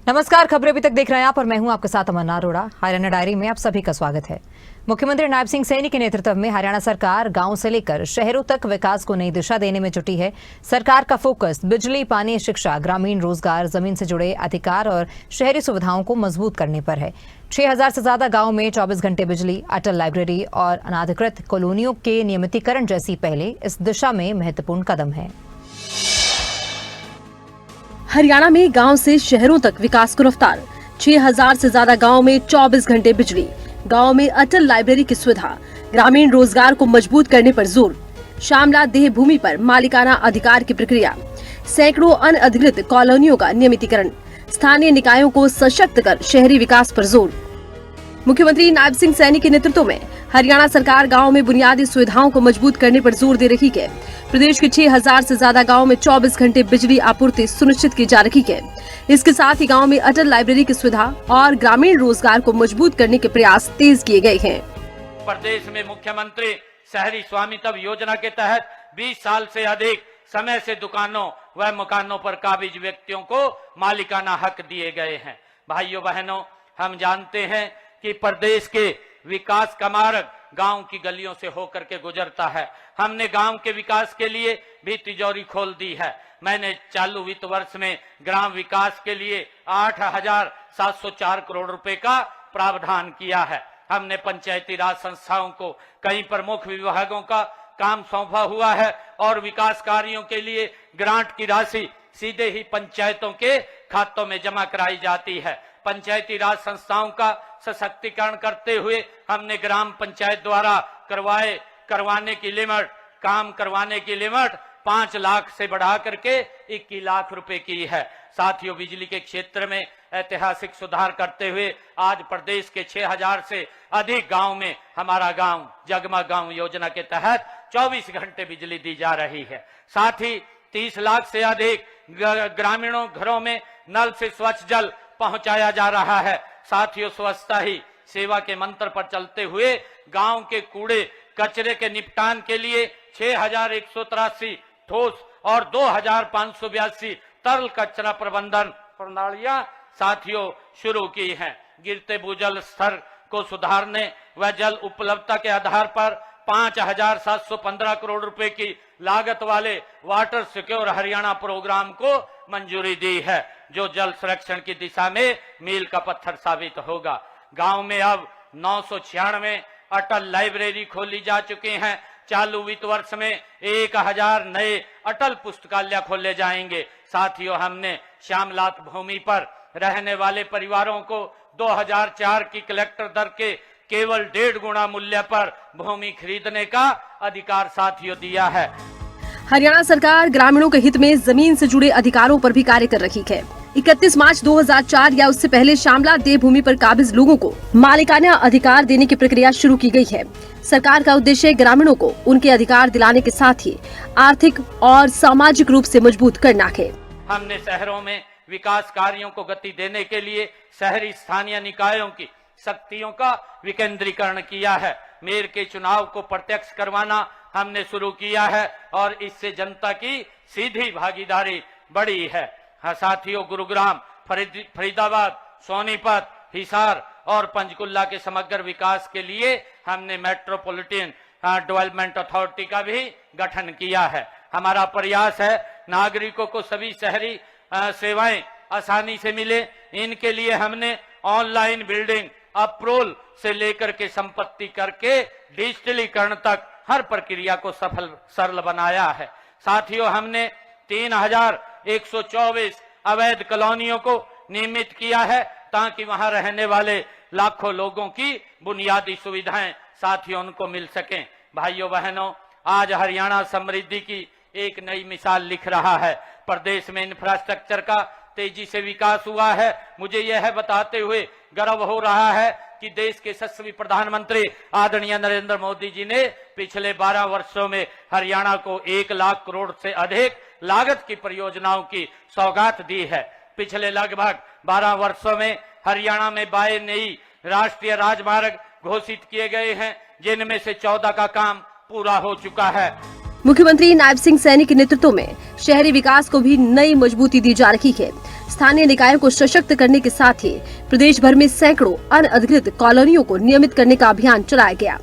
नमस्कार, खबरें अभी तक देख रहे हैं आप और मैं हूं आपके साथ अमरनाथ अरोड़ा। हरियाणा डायरी में आप सभी का स्वागत है। मुख्यमंत्री नायब सिंह सैनी के नेतृत्व में हरियाणा सरकार गांव से लेकर शहरों तक विकास को नई दिशा देने में जुटी है। सरकार का फोकस बिजली, पानी, शिक्षा, ग्रामीण रोजगार, जमीन से जुड़े अधिकार और शहरी सुविधाओं को मजबूत करने पर है। 6000 से ज्यादा गाँव में 24 घंटे बिजली, अटल लाइब्रेरी और अनाधिकृत कॉलोनियों के नियमितीकरण जैसी पहले इस दिशा में महत्वपूर्ण कदम है। हरियाणा में गांव से शहरों तक विकास को रफ्तार। 6000 से ज्यादा गांव में 24 घंटे बिजली, गांव में अटल लाइब्रेरी की सुविधा, ग्रामीण रोजगार को मजबूत करने पर जोर, शामला देह भूमि पर मालिकाना अधिकार की प्रक्रिया, सैकड़ों अनअधिकृत कॉलोनियों का नियमितीकरण, स्थानीय निकायों को सशक्त कर शहरी विकास पर जोर। मुख्यमंत्री नायब सिंह सैनी के नेतृत्व में हरियाणा सरकार गांव में बुनियादी सुविधाओं को मजबूत करने पर जोर दे रही है। प्रदेश के 6000 से ज्यादा गांव में 24 घंटे बिजली आपूर्ति सुनिश्चित की जा रही है। इसके साथ ही गांव में अटल लाइब्रेरी की सुविधा और ग्रामीण रोजगार को मजबूत करने के प्रयास तेज किए गए हैं। प्रदेश में मुख्यमंत्री शहरी स्वामित्व योजना के तहत 20 साल से अधिक समय से दुकानों व मकानों पर काबिज व्यक्तियों को मालिकाना हक दिए गए हैं। भाइयों बहनों, हम जानते हैं कि प्रदेश के विकास का मार्ग गांव की गलियों से होकर के गुजरता है। हमने गांव के विकास के लिए भी तिजोरी खोल दी है। मैंने चालू वित्त वर्ष में ग्राम विकास के लिए 8704 करोड़ रुपए का प्रावधान किया है। हमने पंचायती राज संस्थाओं को कई प्रमुख विभागों का काम सौंपा हुआ है और विकास कार्यों के लिए ग्रांट की राशि सीधे ही पंचायतों के खातों में जमा कराई जाती है। पंचायती राज संस्थाओं का सशक्तिकरण करते हुए हमने ग्राम पंचायत द्वारा करवाने की लिमिट, काम करवाने की लिमिट 5 लाख से बढ़ा करके 21 लाख रुपए की है। साथियों, बिजली के क्षेत्र में ऐतिहासिक सुधार करते हुए आज प्रदेश के 6000 से अधिक गांव में हमारा गांव जगमग गांव योजना के तहत 24 घंटे बिजली दी जा रही है। साथ ही 30 लाख से अधिक ग्रामीणों घरों में नल से स्वच्छ जल पहुंचाया जा रहा है। साथियों, स्वच्छता ही सेवा के मंत्र पर चलते हुए गांव के कूड़े कचरे के निपटान के लिए 6183 ठोस और 2582 तरल कचरा प्रबंधन प्रणालियां साथियों शुरू की हैं। गिरते भूजल स्तर को सुधारने व जल उपलब्धता के आधार पर 5715 करोड़ रुपए की लागत वाले वाटर सिक्योर हरियाणा प्रोग्राम को मंजूरी दी है, जो जल संरक्षण की दिशा में मील का पत्थर साबित होगा। गांव में अब 996 अटल लाइब्रेरी खोली जा चुकी हैं। चालू वित्त वर्ष में 1000 नए अटल पुस्तकालय खोले जाएंगे। साथियों, हमने श्यामलात भूमि पर रहने वाले परिवारों को 2004 की कलेक्टर दर के केवल 1.5 गुना मूल्य पर भूमि खरीदने का अधिकार साथियों दिया है। हरियाणा सरकार ग्रामीणों के हित में जमीन से जुड़े अधिकारों पर भी कार्य कर रही है। 31 मार्च 2004 या उससे पहले शामला देव भूमि पर काबिज लोगों को मालिकाना अधिकार देने की प्रक्रिया शुरू की गई है। सरकार का उद्देश्य ग्रामीणों को उनके अधिकार दिलाने के साथ ही आर्थिक और सामाजिक रूप से मजबूत करना है। हमने शहरों में विकास कार्यों को गति देने के लिए शहरी स्थानीय निकायों की शक्तियों का विकेंद्रीकरण किया है। मेयर के चुनाव को प्रत्यक्ष करवाना हमने शुरू किया है और इससे जनता की सीधी भागीदारी बढ़ी है। हाँ साथियों, गुरुग्राम, फरीदाबाद, सोनीपत, हिसार और पंचकुला के समग्र विकास के लिए हमने मेट्रोपॉलिटन डेवलपमेंट अथॉरिटी का भी गठन किया है। हमारा प्रयास है नागरिकों को सभी शहरी सेवाएं आसानी से मिले। इनके लिए हमने ऑनलाइन बिल्डिंग अप्रूवल से लेकर के संपत्ति करके डिजिटलीकरण तक हर प्रक्रिया को सरल बनाया है। साथियों, हमने 3124 अवैध कॉलोनियों को नियमित किया है ताकि वहां रहने वाले लाखों लोगों की बुनियादी सुविधाएं साथियों उनको मिल सकें। भाइयों बहनों, आज हरियाणा समृद्धि की एक नई मिसाल लिख रहा है। प्रदेश में इंफ्रास्ट्रक्चर का तेजी से विकास हुआ है। मुझे यह बताते हुए गर्व हो रहा है कि देश के यशस्वी प्रधानमंत्री आदरणीय नरेंद्र मोदी जी ने पिछले 12 वर्षों में हरियाणा को 1 लाख करोड़ से अधिक लागत की परियोजनाओं की सौगात दी है। पिछले लगभग 12 वर्षों में हरियाणा में 22 नई राष्ट्रीय राजमार्ग घोषित किए गए हैं, जिनमें से 14 का काम पूरा हो चुका है। मुख्यमंत्री नायब सिंह सैनी के नेतृत्व में शहरी विकास को भी नई मजबूती दी जा रही है। स्थानीय निकायों को सशक्त करने के साथ ही प्रदेश भर में सैकड़ों अनअधिकृत कॉलोनियों को नियमित करने का अभियान चलाया गया।